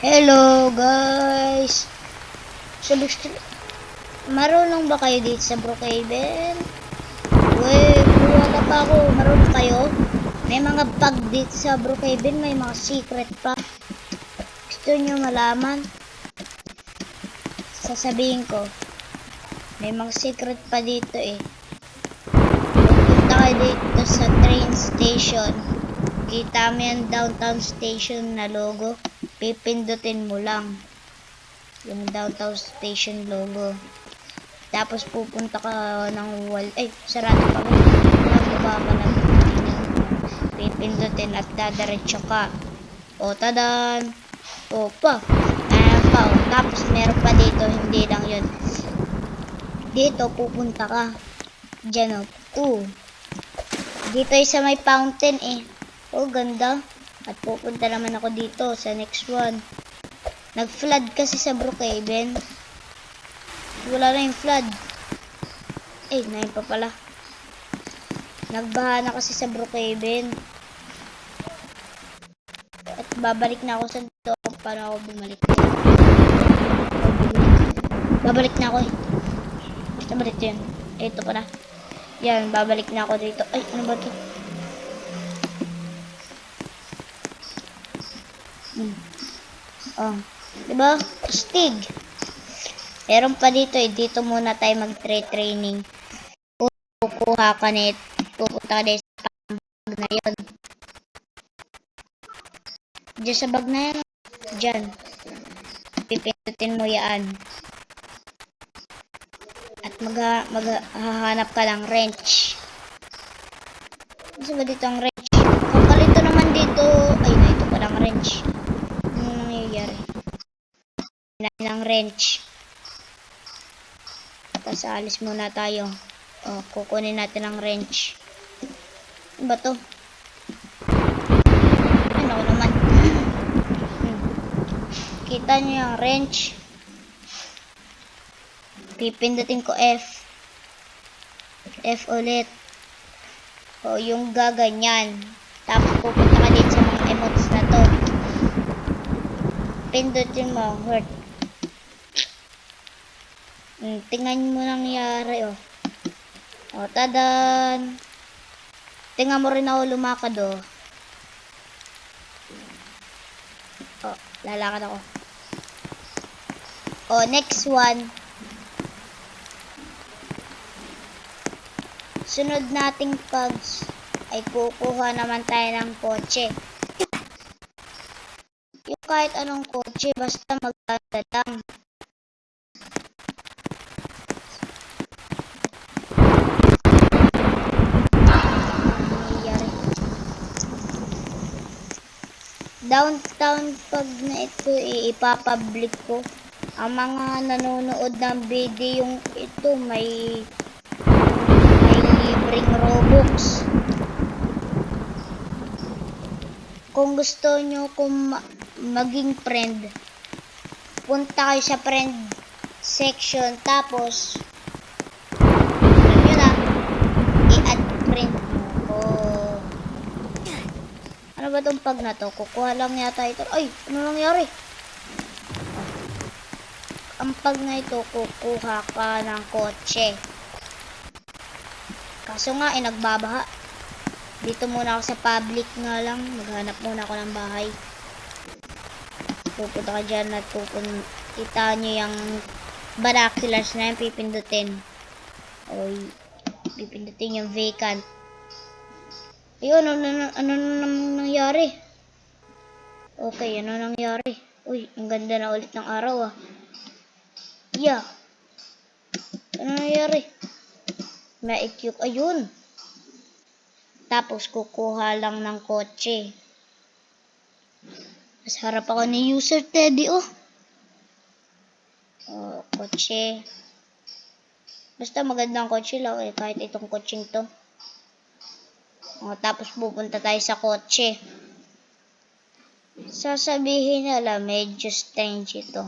Hello guys! Marunong ba kayo dito sa Brookhaven? Wait, wala pa ako. Marunong kayo? May mga bug dito sa Brookhaven, may mga secret pa. Gusto nyo malaman? Sasabihin ko. May mga secret pa dito eh. Pupunta kayo dito sa train station. Kita mo yung downtown station na logo. Pipindutin mo lang yung downtown station logo. Tapos pupunta ka ng wall. Ay, sarado pa ba? Nagbaba ka na pipindutin at dadiretso ka. O, tadan! O, pa! Ayan pa, o. Tapos meron pa dito, hindi lang yun. Dito, pupunta ka. Diyan, o. Dito ay sa may fountain, eh. O, ganda. At pupunta naman ako dito sa next one. Nag-flood kasi sa Brookhaven. Wala na yung flood. Eh, na pa pala. Nagbaha na kasi sa Brookhaven. At babalik na ako sa doon para ako bumalik. Babalik na ako eh. Babalik yun. Ito pala. Yan, babalik na ako dito. Ay, ano ba ito? Oh, diba? Astig. Meron pa dito eh. Dito muna tayo mag-training. Kukuha ka net. Pupunta ka din sa bag na yun. Diyan sa bag na yun. Diyan. Pipindutin mo yan. At maghahanap ka ng wrench. Gusto ba dito ang wrench? Kapalito naman dito. Ay, na ito pa lang wrench. Ng wrench. Tapos alis muna tayo. O, kukunin natin ang wrench. Ano ba to? Ano ko naman? Kita nyo yung wrench. Pipindutin ko F. F ulit. O, yung gaganyan. Tapos pupunta ka din sa mga emotes na to. Pindutin mo hurt. Tingnan mo nangyari, oh. O, tadan. Tingnan mo rin ako lumakad, oh. O, lalakad ako. O, next one. Sunod nating pugs ay kukuha naman tayo ng kotse. Yung kahit anong kotse, basta maganda lang. Downtown pag na ito ipapublic ko. Ang mga nanonood ng video yung ito may libreng Robux. Kung gusto nyo maging friend, punta kayo sa friend section tapos alam nyo na i-add friend mo. Ano ba itong pag na to? Kukuha lang yata ito. Ay! Ano nangyari? Ang pag na ito, kukuha ka ng kotse. Kaso nga, nagbabaha. Dito muna ako sa public nga lang. Maghanap muna ako ng bahay. Pupunta ka dyan at kita nyo yung binoculars na yung pipindutin. Oy, pipindutin yung vacant. Ayun, ano namang nangyari? Okay, ano nangyari? Uy, ang ganda na ulit ng araw, ah. Yeah. Ano nangyari? Ma-equip. Ayun. Tapos, kukuha lang ng kotse. Mas harap ako ni User Teddy, oh. Oh, kotse. Basta magandang kotse lang, eh. Kahit itong kotseng to. O, tapos pupunta tayo sa kotse. Sasabihin nila medyo strange ito.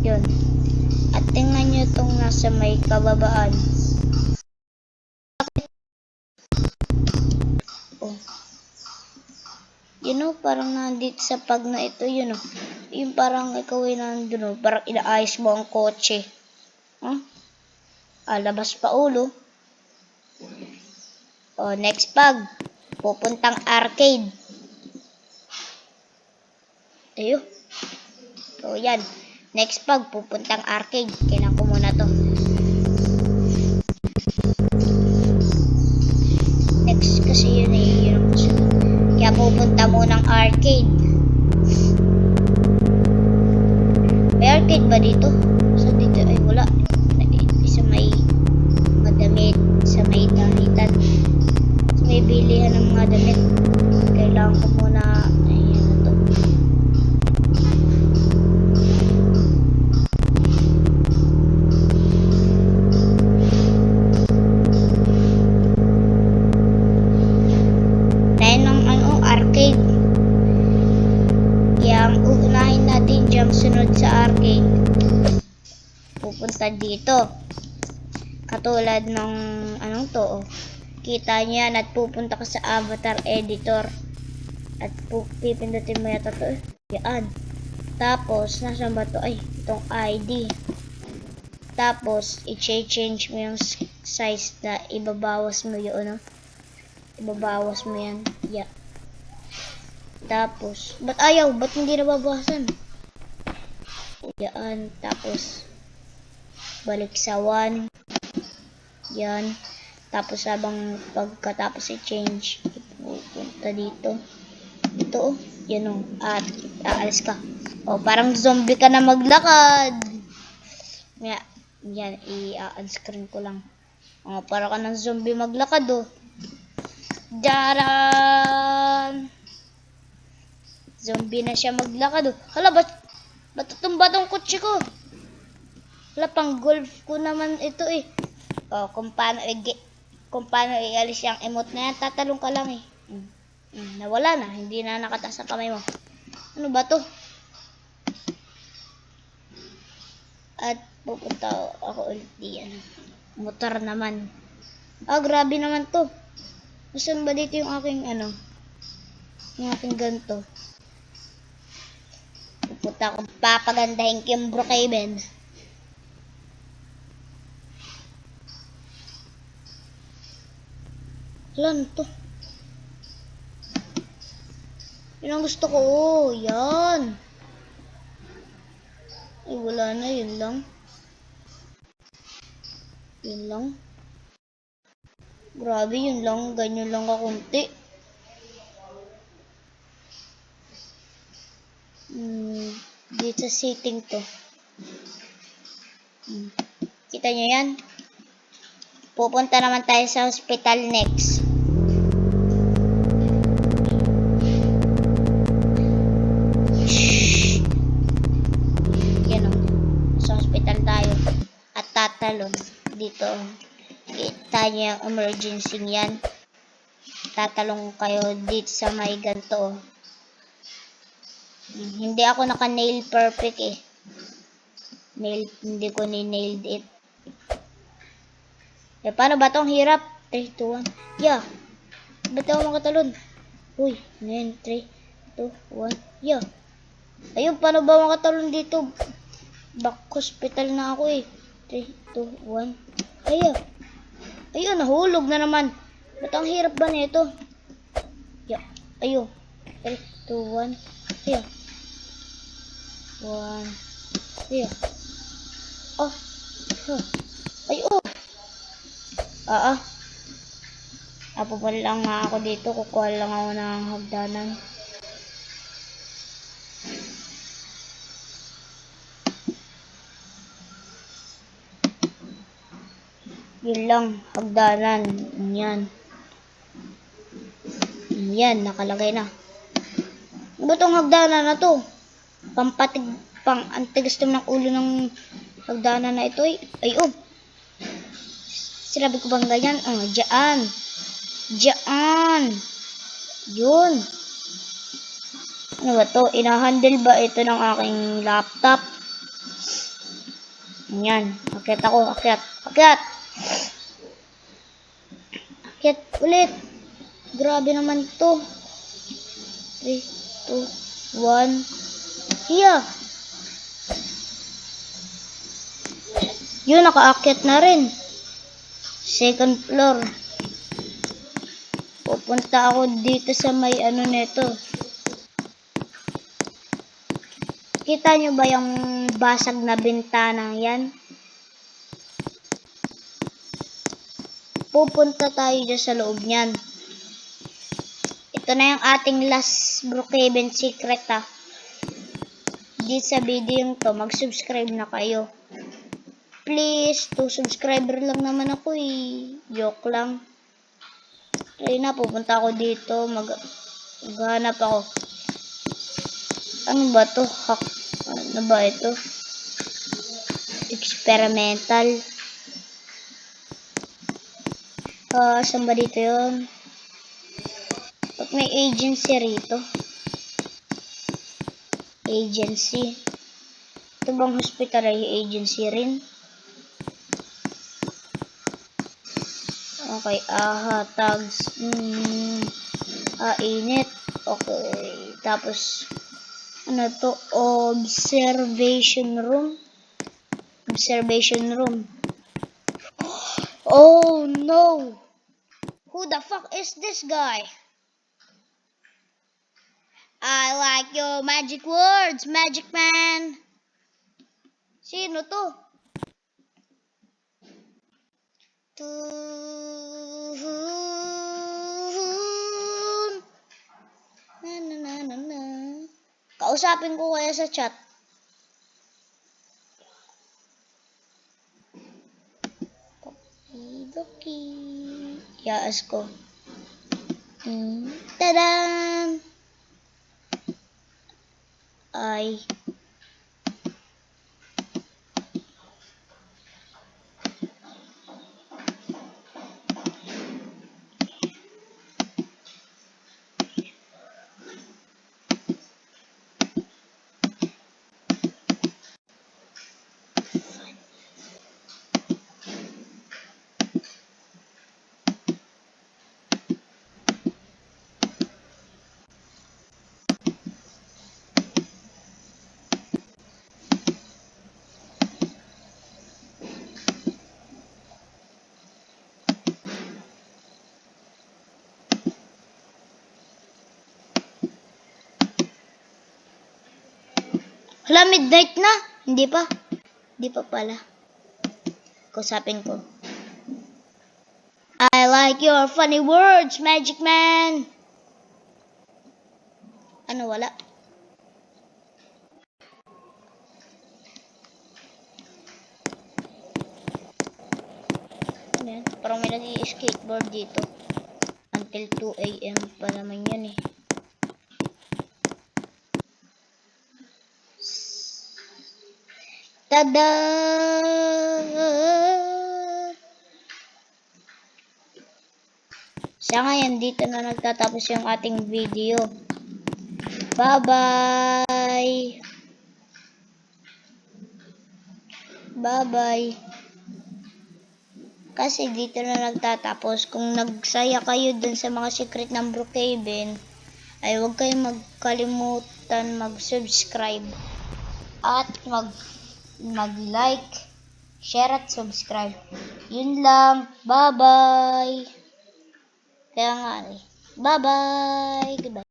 Yun. At tingnan nyo itong nasa may kababaan. parang nandito sa pag na ito, yun oh. Yung parang ikaw ay nandun oh. Parang inaayos mo ang kotse. Huh? Labas pa ulo. Next pag. Pupuntang arcade. Ayun. Yan. Next pag, pupuntang arcade. Kailangan ko muna to. Next kasi yun eh. Yun ang kasunod. Kaya pupunta munang arcade. May arcade ba dito? So dito ay wala. Sa may madamit. Sa may damitan. Sa may bilihan ng mga damit. Kailangan ko muna. Ayan na to. Arcade. Yang uunahin natin dyan sunod sa arcade. Pupunta dito. Katulad ng anong to. Kita niya at pupunta ka sa avatar editor. At pipindutin mo yata to. Yan. Tapos, nasaan ba to? Ay, itong ID. Tapos, i-change mo yung size na ibabawas mo yun. Ibabawas mo yan. Yeah. Tapos, ba't ayaw? Ba't hindi nababawasan? Yan. Tapos, balik sa 1. Yan. Tapos, habang pagkatapos i-change, pupunta dito. Ito, yan o. At, aalis ka. Parang zombie ka na maglakad. Yan, i-unscreen ko lang. Para ka ng zombie maglakad, Jaran! Zombie na siya maglakad, Hala, ba't tumba tong kotse ko? Hala, pang golf ko naman ito eh. Kung paano ialis yung emote na yan, tatalong ka lang eh. Nawala na, hindi na nakataas sa kamay mo. Ano ba to? At pupunta ako ulit diyan. Motor naman. Grabe naman to. Saan ba dito yung aking yung aking ganto? Pupunta akong papagandahin kay Brookhaven. Lan to. Yun ang gusto ko. Yan. Ay, wala na. Yun lang. Yun lang. Grabe, yun lang. Ganyan lang kakunti. Dito sa setting to. Kita nyo yan? Pupunta naman tayo sa hospital next. Yan o. Sa hospital tayo. At tatalon. Dito. Kita nyo yung emergency yan. Tatalong kayo dito sa may ganito. Hindi ako naka-nail perfect eh. Hindi ko ni-nailed it. Paano ba itong hirap? 3, 2, 1. Yeah. Ba't ako makatalon? Uy, 9, 3, 2, 1. Yeah. Ayun, paano ba makatalon dito? Back hospital na ako eh. 3, 2, 1. Ayun. Ayun, nahulog na naman. Ba't ang hirap ba nito? Yeah. Ayun. 3, 2, 1. Yeah. 1. Yeah. Ayun. Pupunta lang nga ako dito. Kukuha lang ako ng hagdanan. Yun lang. Hagdanan. Yan. Yan. Nakalagay na. Ano tong hagdanan na to? Antigas ng ulo ng hagdanan na ito eh. Sinabi ko bang ganyan? Diyan. Diyan. Yun. Ano ba to? Ina-handle ba ito ng aking laptop? Yan. Akyat ako. Akyat. Akyat ulit. Grabe naman to. 3, 2, 1. Yeah. Yun, nakaakyat na rin. Second floor. Pupunta ako dito sa may ano neto. Kita nyo ba yung basag na bintana yan? Pupunta tayo dyan sa loob niyan. Ito na yung ating last Brookhaven secret ha. Dito sa video to, mag-subscribe na kayo. Please, 2 subscriber lang naman ako eh. Joke lang. Kaya na, pupunta ako dito. Maghanap ako. Ano ba to? Hack. Ano ba ito? Experimental. Saan ba dito yun? Pag may agency rito. Agency. Ito bang hospital ay agency rin? Okay, tags. Init. Okay, tapos ano to? Observation room. Observation room. Oh no! Who the fuck is this guy? I like your magic words, magic man. Sino to? Na. Kausapin ko kaya sa chat. Okidoki. Yaas ko. Tadam! Ay. Hala, midnight na. Hindi pa. Hindi pa pala. Kusapin ko. I like your funny words, magic man. Ano, wala? Ano yan? Parang may nag-i-skateboard dito. Until 2 AM pa naman yan eh. Tada! Sa ngayon, dito na nagtatapos yung ating video. Bye-bye! Bye-bye! Kasi dito na nagtatapos. Kung nagsaya kayo dun sa mga secret ng Brookhaven, ay huwag kayong magkalimutan mag-subscribe at mag-like, share at subscribe. Yun lang. Bye-bye! Kaya nga eh. Bye-bye! Goodbye!